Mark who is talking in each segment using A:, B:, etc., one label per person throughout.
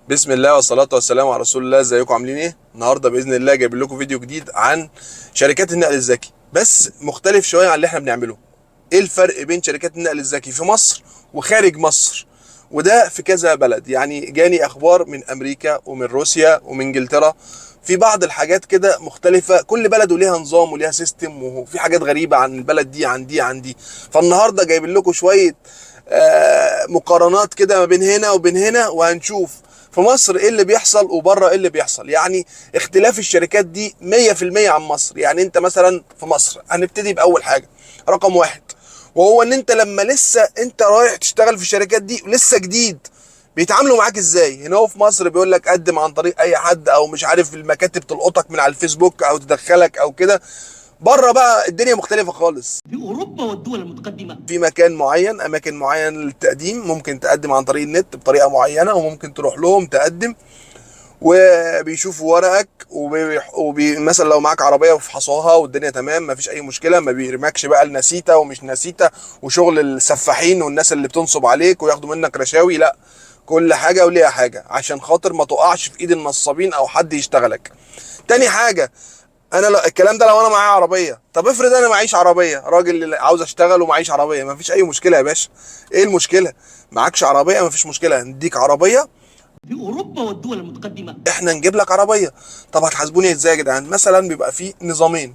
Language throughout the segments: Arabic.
A: بسم الله والصلاة والسلام على رسول الله. ازيكم عاملين ايه؟ النهارده بإذن الله جايب لكم فيديو جديد عن شركات النقل الذكي، بس مختلف شوية عن اللي احنا بنعمله. ايه الفرق بين شركات النقل الذكي في مصر وخارج مصر؟ وده في كذا بلد، يعني جاني اخبار من امريكا ومن روسيا ومن انجلترا. في بعض الحاجات كده مختلفة، كل بلد وليها نظام وليها سيستم، وفي حاجات غريبة عن البلد دي عن دي. فالنهارده جايب لكم شوية مقارنات كده ما بين هنا وبين هنا، وهنشوف في مصر ايه اللي بيحصل وبره ايه اللي بيحصل. يعني اختلاف الشركات دي 100% عن مصر. يعني انت مثلا في مصر، هنبتدي باول حاجه، رقم واحد، وهو ان انت لما لسه انت رايح تشتغل في الشركات دي لسه جديد، بيتعاملوا معاك ازاي؟ هنا هو في مصر بيقول لك قدم عن طريق اي حد، او مش عارف المكاتب تلقطك من على الفيسبوك او تدخلك او كده. بره بقى الدنيا مختلفة خالص.
B: في أوروبا والدول المتقدمة.
A: في مكان معين، اماكن معينه للتقديم، ممكن تقدم عن طريق النت بطريقه معينه، وممكن تروح لهم تقدم وبيشوفوا ورقك، مثلا لو معاك عربيه وفحصوها والدنيا تمام مفيش اي مشكله، ما بيرمكش بقى النسيته ومش نسيته وشغل السفاحين والناس اللي بتنصب عليك وياخدوا منك رشاوي. لا، كل حاجه وليها حاجه عشان خاطر ما تقعش في ايد النصابين او حد يشتغلك. تاني حاجه، انا الكلام ده لو انا معايا عربيه. طب افرض انا معيش عربيه، راجل اللي عاوز اشتغل ومعيش عربيه، مفيش اي مشكله يا باشا. ايه المشكله؟ معكش عربيه مفيش مشكله، نديك عربيه،
B: في أوروبا والدول المتقدمة.
A: احنا نجيب لك عربيه. طب هتحاسبوني ازاي يا جدعان؟ مثلا بيبقى في نظامين.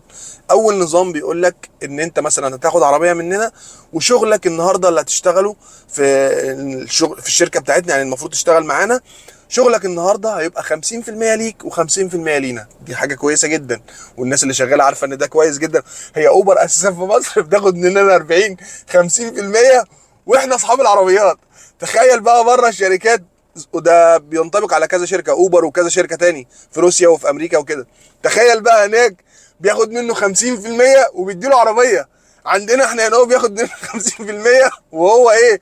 A: اول نظام بيقول لك ان انت مثلا هتاخد عربيه مننا، وشغلك النهارده اللي هتشتغله في الشغل في الشركه بتاعتنا، يعني المفروض تشتغل معانا، شغلك النهارده هيبقى 50% ليك و50% لينا. دي حاجه كويسه جدا، والناس اللي شغاله عارفه ان ده كويس جدا. هي اوبر اساسا في مصر بتاخد مننا 40 50%، واحنا اصحاب العربيات. تخيل بقى بره الشركات، وده بينطبق على كذا شركه، اوبر وكذا شركه تاني في روسيا وفي امريكا وكده. تخيل بقى هناك بياخد منه 50% وبيديله عربيه. عندنا احنا هنا هو بياخد منه 50% وهو ايه،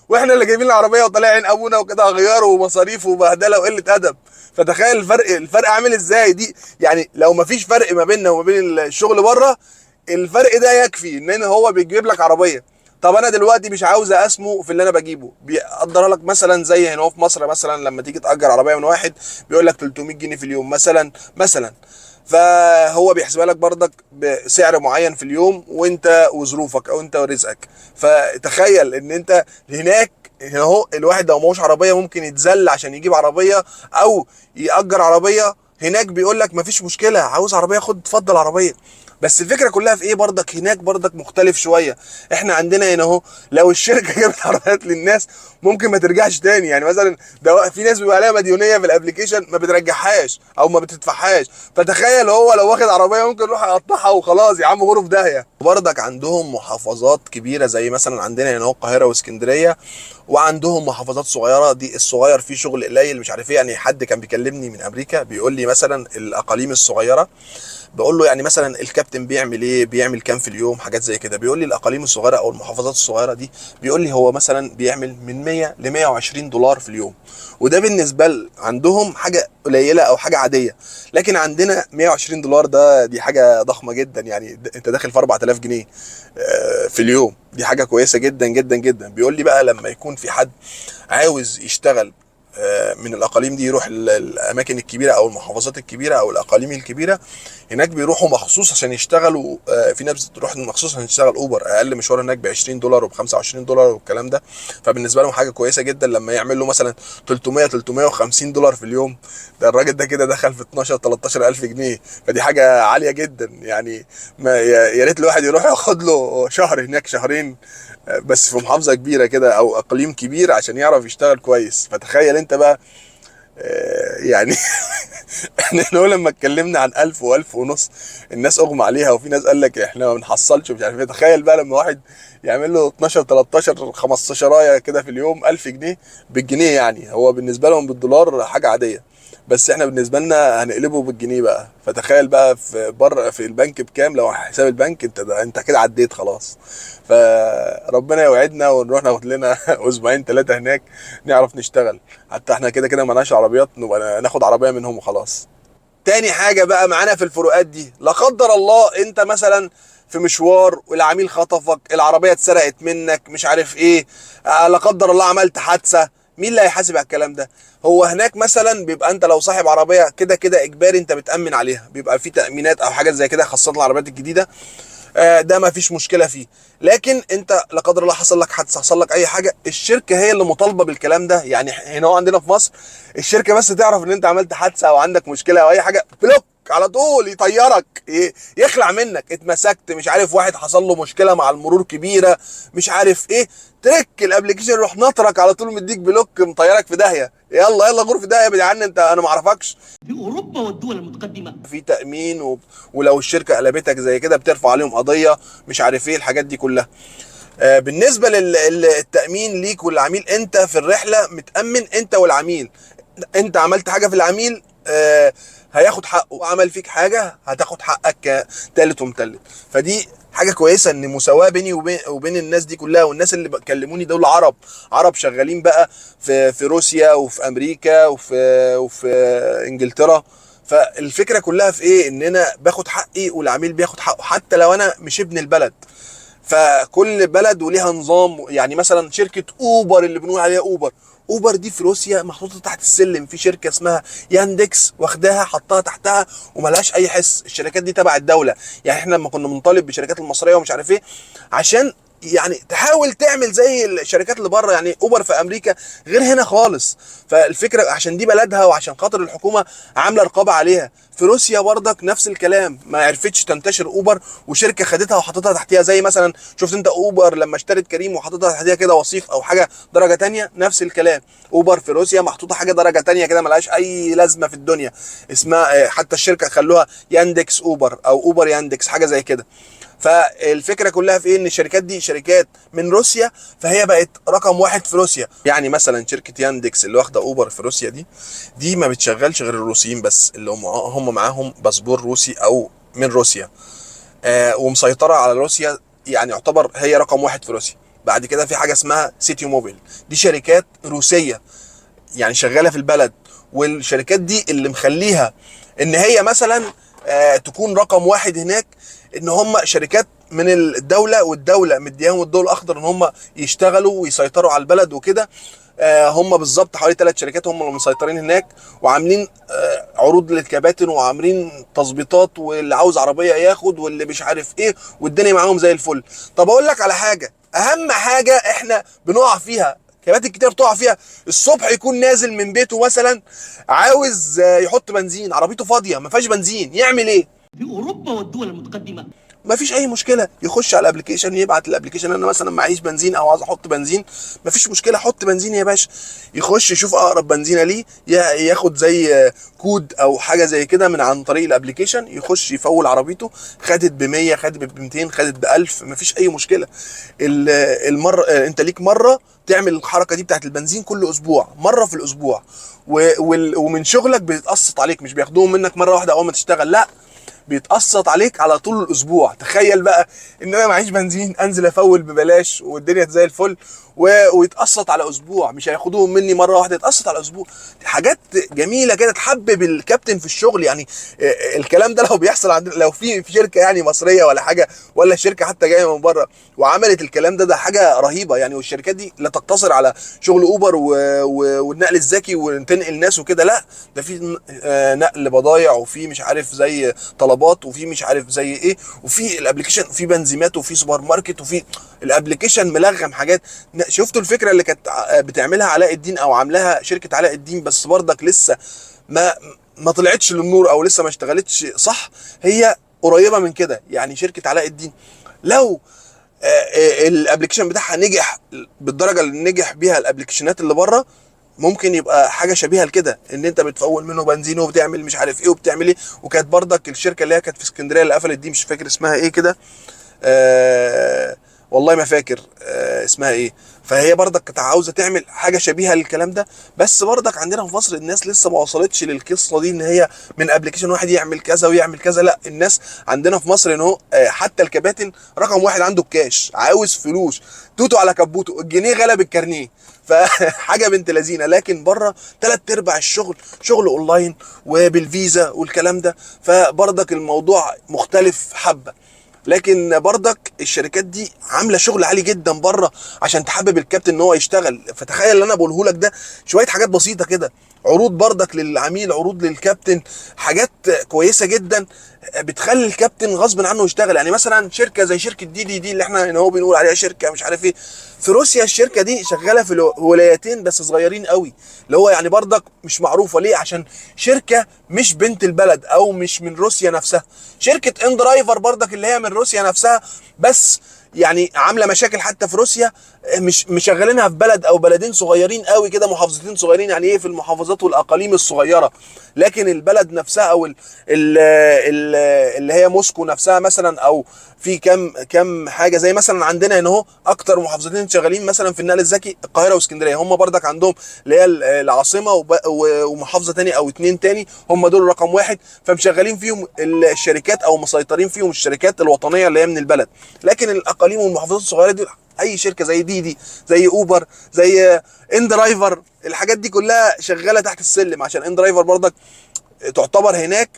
A: واحنا اللي جايبين العربيه وطالع عين ابونا وكده، غيار ومصاريف وبهدله وقله ادب. فتخيل الفرق عامل ازاي دي. يعني لو مفيش فرق ما بيننا وما بين الشغل بره، الفرق ده يكفي ان هو بيجيب لك عربيه. طب انا دلوقتي مش عاوز اقسمه في اللي انا بجيبه، بيقدرها لك مثلا زي هنا في مصر. مثلا لما تيجي تاجر عربيه من واحد بيقول لك 300 جنيه في اليوم مثلا. فهو بيحسبها لك برضك بسعر معين في اليوم، وانت وظروفك او انت ورزقك. فتخيل ان انت هناك، هنا اهو الواحد لو معهوش عربيه ممكن يتذل عشان يجيب عربيه او يأجر عربيه. هناك بيقول لك مفيش مشكله، عاوز عربيه خد اتفضل عربيه. بس الفكره كلها في ايه برضك؟ هناك برضك مختلف شويه. احنا عندنا هنا اهو لو الشركه جابت عربيات للناس ممكن ما ترجعش تاني. يعني مثلا ده في ناس بيبقى عليها مديونيه في الابلكيشن ما بترجعهاش او ما بتدفعهاش. فتخيل هو لو واخد عربيه ممكن يروح يقطعها وخلاص يا عم غرف داهيه. برضك عندهم محافظات كبيره زي مثلا عندنا هنا اهو القاهره واسكندريه، وعندهم محافظات صغيره. دي الصغير فيه شغل قليل مش عارف ايه. يعني حد كان بيكلمني من امريكا بيقول لي مثلا الاقاليم الصغيره، بقول له يعني مثلا الكابتن بيعمل ايه، بيعمل كام في اليوم، حاجات زي كده. بيقول لي الاقاليم الصغيره او المحافظات الصغيره دي، بيقول لي هو مثلا بيعمل من 100 ل 120 دولار في اليوم. وده بالنسبه عندهم حاجه قليله او حاجه عاديه، لكن عندنا 120 دولار دي حاجه ضخمه جدا. يعني انت داخل في 4000 جنيه في اليوم. دي حاجه كويسه جدا جدا جدا. بيقول لي بقى لما يكون في حد عاوز يشتغل من الاقاليم دي، يروح الاماكن الكبيره او المحافظات الكبيره او الاقاليم الكبيره، هناك بيروحوا مخصوص عشان يشتغلوا. في ناس بتروح مخصوص عشان تشتغل اوبر. اقل مشوار هناك ب 20 دولار وب 25 دولار والكلام ده. فبالنسبه لهم حاجه كويسه جدا لما يعمل له مثلا 350 دولار في اليوم. ده الراجل ده كده دخل في 12 13 الف جنيه. فدي حاجه عاليه جدا. يعني ما يا ريت الواحد يروح ياخد له شهر هناك، شهرين، بس في محافظه كبيره كده او اقليم كبير عشان يعرف يشتغل كويس. فتخيل انت بقى يعني احنا لو لما اتكلمنا عن 1000 و1000 ونص الناس اغمى عليها، وفي ناس قال لك احنا ما بنحصلش ومش عارف ايه. تخيل بقى لما واحد يعمل له 12 13 15 كده في اليوم 1000 جنيه بالجنيه. يعني هو بالنسبه لهم بالدولار حاجه عاديه، بس احنا بالنسبه لنا هنقلبه بالجنيه بقى. فتخيل بقى في بره في البنك بكام. لو حساب البنك انت كده عديت خلاص. فربنا يوعدنا ونروح ناخد لنا اسبوعين ثلاثه هناك نعرف نشتغل. حتى احنا كده كده معناش عربيات، نبقى ناخد عربيه منهم وخلاص. تاني حاجة بقى معانا في الفروقات دي، لا قدر الله انت مثلا في مشوار والعميل خطفك، العربية اتسرقت منك، مش عارف ايه، لا قدر الله عملت حادثة، مين اللي هيحاسب على الكلام ده؟ هو هناك مثلا بيبقى انت لو صاحب عربيه كده كده اجباري انت بتامن عليها، بيبقى في تامينات او حاجات زي كده خاصه العربيات الجديده. ده ما فيش مشكله فيه. لكن انت لا قدر الله حصل لك حادثه، حصل لك اي حاجه، الشركه هي اللي مطالبه بالكلام ده. يعني هنا هو عندنا في مصر الشركه بس تعرف ان انت عملت حادثه او عندك مشكله او اي حاجه، بلوك على طول، يطيرك، يخلع منك، اتمسكت، مش عارف واحد حصل له مشكله مع المرور كبيره، مش عارف ايه، ترك الابلكيشن يروح نطرك على طول، مديك بلوك، مطيرك في داهيه، يلا يلا غور في داهيه يا جدعان، انت انا ما اعرفكش.
B: في أوروبا والدول المتقدمة.
A: في تامين ولو الشركه قلبتك زي كده بترفع عليهم قضيه، مش عارف ايه الحاجات دي كلها. بالنسبه للتامين ليك والعميل، انت في الرحله متامن انت والعميل. انت عملت حاجه في العميل هياخد حقه، عمل فيك حاجه هتاخد حقك تالت ومتلت. فدي حاجه كويسه ان مساواه بيني وبين الناس دي كلها. والناس اللي بيكلموني دول عرب شغالين بقى في روسيا وفي امريكا وفي انجلترا. فالفكره كلها في ايه؟ ان انا باخد حقي والعميل بياخد حقه حتى لو انا مش ابن البلد. فكل بلد وليها نظام. يعني مثلا شركه اوبر اللي بنقول عليها اوبر دي في روسيا محطوطه تحت السلم في شركه اسمها ياندكس، واخداها حطها تحتها وملهاش اي حس. الشركات دي تبع الدوله. يعني احنا لما كنا بنطالب بالشركات المصريه ومش عارف ايه عشان يعني تحاول تعمل زي الشركات اللي بره. يعني اوبر في امريكا غير هنا خالص. فالفكره عشان دي بلدها وعشان خاطر الحكومه عامله رقابه عليها. في روسيا برضك نفس الكلام، ما عرفتش تنتشر اوبر وشركه خدتها وحطتها تحتها. زي مثلا شفت انت اوبر لما اشترت كريم وحطتها تحتها كده وصيف او حاجه درجه تانية، نفس الكلام. اوبر في روسيا محطوطه حاجه درجه تانية كده ملهاش اي لازمه في الدنيا، اسمها حتى الشركه خلوها ياندكس اوبر او اوبر ياندكس، حاجه زي كده. فالفكره كلها في ايه؟ ان الشركات دي شركات من روسيا، فهي بقت رقم واحد في روسيا. يعني مثلا شركه ياندكس اللي واخده اوبر في روسيا دي ما بتشغلش غير الروسيين بس، اللي هم معاهم باسبور روسي او من روسيا. ومسيطره على روسيا، يعني يعتبر هي رقم واحد في روسيا. بعد كده في حاجه اسمها سيتي موبيل، دي شركات روسيه يعني شغاله في البلد. والشركات دي اللي مخليها ان هي مثلا تكون رقم واحد هناك، ان هم شركات من الدوله، والدوله مدياهم الضوء الاخضر ان هم يشتغلوا ويسيطروا على البلد وكده. هم بالظبط حوالي 3 شركات هم اللي مسيطرين هناك، وعاملين عروض للكباتن، وعاملين تظبيطات، واللي عاوز عربيه ياخد، واللي مش عارف ايه، والدنيا معاهم زي الفل. طب اقول لك على حاجه، اهم حاجه احنا بنقع فيها، كباتن كتير بتقع فيها، الصبح يكون نازل من بيته مثلا عاوز يحط بنزين، عربيته فاضيه ما فيهاش بنزين، يعمل ايه؟
B: في أوروبا والدول المتقدمة.
A: ما فيش اي مشكله، يخش على الابلكيشن، يبعت الابلكيشن انا مثلا معيش بنزين او عايز احط بنزين، ما فيش مشكله، حط بنزين يا باشا. يخش يشوف اقرب بنزينه ليه، ياخد زي كود او حاجه زي كده من عن طريق الابلكيشن، يخش يفول عربيته، خدت ب 100، خدت ب 200، خدت ب 1000، ما فيش اي مشكله. المره انت ليك مره تعمل الحركه دي بتاعت البنزين كل اسبوع، مره في الاسبوع. ومن شغلك بيتقسط عليك، مش بياخدوهم منك مره واحده اول ما تشتغل، لا، بيتقسط عليك على طول الاسبوع. تخيل بقى ان انا معيش بنزين، انزل افول ببلاش والدنيا زي الفل، ويتقسط على اسبوع، مش هياخدوهم مني مره واحده، يتقسط على اسبوع. حاجات جميله كده تحبب الكابتن في الشغل. يعني الكلام ده لو بيحصل عندنا، لو في شركه يعني مصريه ولا حاجه، ولا شركه حتى جايه من بره وعملت الكلام ده حاجه رهيبه يعني. والشركات دي لا تقتصر على شغل اوبر والنقل الذكي وتنقل ناس وكده، لا، ده في نقل بضايع، وفي مش عارف زي طلبات، وفي مش عارف زي ايه، وفي الابلكيشن في بنزيمات، وفي سوبر ماركت، وفي الابلكيشن ملغم حاجات. شفتوا الفكره اللي كانت بتعملها علاء الدين او عاملاها شركه علاء الدين، بس برضك لسه ما طلعتش للنور او لسه ما اشتغلتش صح. هي قريبه من كده. يعني شركه علاء الدين لو الابلكيشن بتاعها نجح بالدرجه اللي نجح بيها الابلكيشنات اللي بره، ممكن يبقى حاجه شبيهه لكده، ان انت بتفول منه بنزين وبتعمل مش عارف ايه وبتعمل ايه. وكانت برضك الشركه اللي هي كانت في اسكندريه اللي قفلت دي، مش فاكر اسمها ايه كده، والله ما فاكر اسمها ايه. فهي برضك كانت عاوزه تعمل حاجه شبيهه للكلام ده. بس برضك عندنا في مصر الناس لسه ما وصلتش للقصه دي، ان هي من ابلكيشن واحد يعمل كذا ويعمل كذا. لا، الناس عندنا في مصر ان هو حتى الكباتن رقم واحد عنده الكاش، عاوز فلوس، توتو على كبوته، الجنيه غلب الكارنيه. فحاجه بنت لذينه. لكن بره 3/4 الشغل شغل اونلاين وبالفيزا والكلام ده، فبرضك الموضوع مختلف حبه. لكن برضك الشركات دي عامله شغل عالي جدا بره عشان تحبب الكابتن ان هو يشتغل. فتخيل اللي انا بقوله لك ده شويه حاجات بسيطه كده، عروض برضك للعميل، عروض للكابتن، حاجات كويسه جدا بتخلي الكابتن غصب عنه يشتغل. يعني مثلا شركه زي شركه دي اللي احنا هنا هو بنقول عليها شركه مش عارف ايه، في روسيا الشركه دي شغاله في ولايتين بس صغيرين قوي، اللي هو يعني برضك مش معروفه ليه، عشان شركه مش بنت البلد او مش من روسيا نفسها. شركه ان درايفر برضك اللي هي من روسيا نفسها، بس يعني عامله مشاكل حتى في روسيا، مش مشغلينها في بلد او بلدين صغيرين قوي كده، محافظتين صغيرين، يعني ايه في المحافظات والاقاليم الصغيره. لكن البلد نفسها او اللي هي موسكو نفسها مثلا، او في كم حاجه زي مثلا عندنا هنا اهو اكتر محافظتين شغالين مثلا في النقل الذكي القاهره واسكندريه، هم برضك عندهم اللي هي العاصمه ومحافظه تاني او اتنين تاني، هم دول رقم واحد، فمشغلين فيهم الشركات او مسيطرين فيهم الشركات الوطنيه اللي هي من البلد. لكن الاقاليم والمحافظات الصغيره دي اي شركه زي دي زي اوبر زي ان درايفر، الحاجات دي كلها شغاله تحت السلم، عشان ان درايفر برضك تعتبر هناك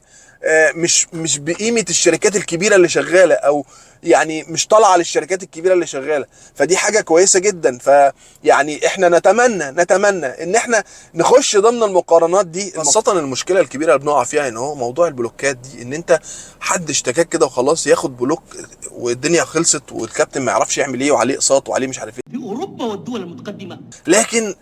A: مش بقيمه الشركات الكبيره اللي شغاله، او يعني مش طالعه للشركات الكبيره اللي شغاله. فدي حاجه كويسه جدا. فيعني احنا نتمنى ان احنا نخش ضمن المقارنات دي. خاصه المشكله الكبيره اللي بنقع فيها ان هو موضوع البلوكات دي، ان انت حد اشتكاك كده وخلاص ياخد بلوك والدنيا خلصت، والكابتن ما يعرفش يعمل ايه، وعليه اقساط وعليه مش عارف ايه.
B: في أوروبا والدول المتقدمة.
A: لكن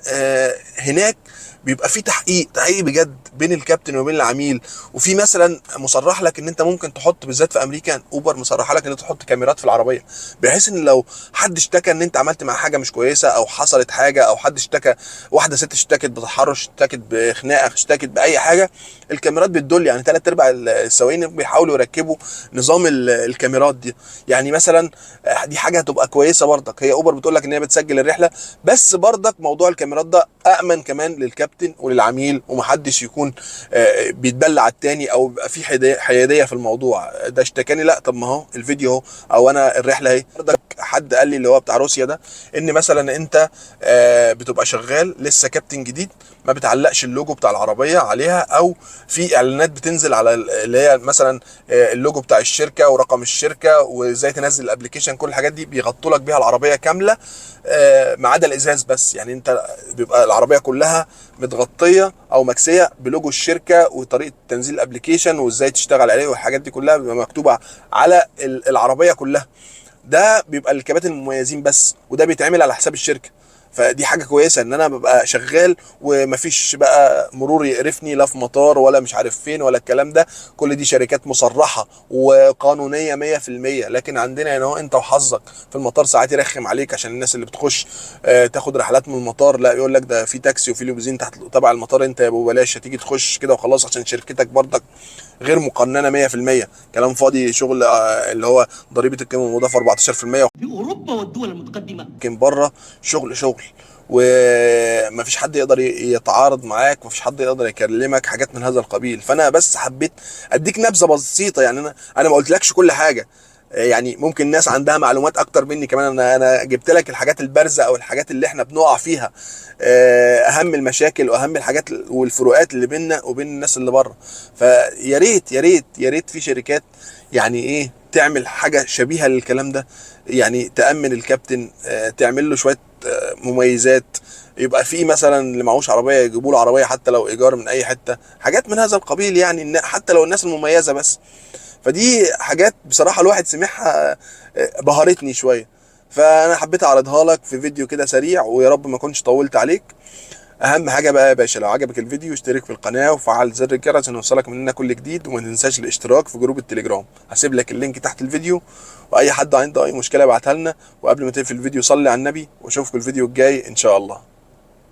A: هناك بيبقى في تحقيق بجد بين الكابتن وبين العميل، وفي مثلا مصرح لك ان انت ممكن تحط، بالذات في امريكا اوبر مصرح لك ان انت تحط كاميرات في العربيه، بحيث ان لو حد اشتكى ان انت عملت معاه حاجه مش كويسه، او حصلت حاجه، او حد اشتكى، واحده ست اشتكت بتحرش، اشتكت بخناقه، اشتكت باي حاجه، الكاميرات بتدل. يعني 3/4 السواقين بيحاولوا يركبوا نظام الكاميرات دي. يعني مثلا دي حاجه هتبقى كويسه برضك. هي اوبر بتقول لك ان هي بتسجل الرحله، بس برضك موضوع الكاميرات ده امن كمان للكابتن وللعميل، ومحدش يكون بيتبلع التاني او بيبقى في حياديه في الموضوع. ده اشتكاني، لا طب ما هو الفيديو اهو، او انا الرحله اهي. برضك حد قال لي اللي هو بتاع روسيا ده، ان مثلا انت بتبقى شغال لسه كابتن جديد، ما بتعلقش اللوجو بتاع العربيه عليها، او في اعلانات بتنزل على اللي هي مثلا اللوجو بتاع الشركه ورقم الشركه وازاي تنزل الابلكيشن، كل الحاجات دي بيغطوا لك بيها العربيه كامله ما عدا الازاز بس. يعني انت بيبقى العربيه كلها متغطيه او مكسيه بلوجو الشركه، وطريقه تنزيل الابلكيشن وازاي تشتغل عليه، والحاجات دي كلها بيبقى مكتوبه على العربيه كلها. ده بيبقى الكباتن المميزين بس، وده بيتعمل على حساب الشركه. فدي حاجه كويسه ان انا ببقى شغال ومفيش بقى مرور يقرفني لا في مطار ولا مش عارف فين ولا الكلام ده. كل دي شركات مصرحه وقانونيه 100%. لكن عندنا هنا انت وحظك، في المطار ساعات يرخم عليك عشان الناس اللي بتخش تاخد رحلات من المطار، لا يقول لك ده في تاكسي وفي ليموزين تبع المطار، انت يا ابو بلاش هتيجي تخش كده وخلاص عشان شركتك برضك غير مقننه 100%. كلام فاضي، شغل اللي هو ضريبه القيمه المضافه 14%.
B: في أوروبا والدول المتقدمة.
A: لكن بره شغل ومفيش حد يقدر يتعارض معاك، ومفيش حد يقدر يكلمك حاجات من هذا القبيل. فانا بس حبيت اديك نبذه بسيطه. يعني انا ما قلتلكش كل حاجه، يعني ممكن ناس عندها معلومات اكتر مني كمان. انا جبت لك الحاجات البارزه او الحاجات اللي احنا بنقع فيها، اهم المشاكل واهم الحاجات والفروقات اللي بيننا وبين الناس اللي بره. فيا ريت يا ريت يا ريت في شركات يعني ايه تعمل حاجه شبيهه للكلام ده، يعني تامن الكابتن، تعمل له شويه مميزات. يبقى في مثلا اللي معهوش عربيه يجيبوا له عربيه حتى لو ايجار من اي حته، حاجات من هذا القبيل. يعني حتى لو الناس المميزه بس. فدي حاجات بصراحه الواحد سمعها بهرتني شويه، فانا حبيت اعرضها لك في فيديو كده سريع، ويا رب ما كنتش طولت عليك. اهم حاجه بقى يا باشا، لو عجبك الفيديو اشترك في القناه وفعل زر الجرس عشان يوصلك مننا كل جديد، وما تنساش الاشتراك في جروب التليجرام. هسيب لك اللينك تحت الفيديو، واي حد عنده اي مشكله ابعتها لنا. وقبل ما تقفل الفيديو صلي على النبي، واشوفكم الفيديو الجاي ان شاء الله.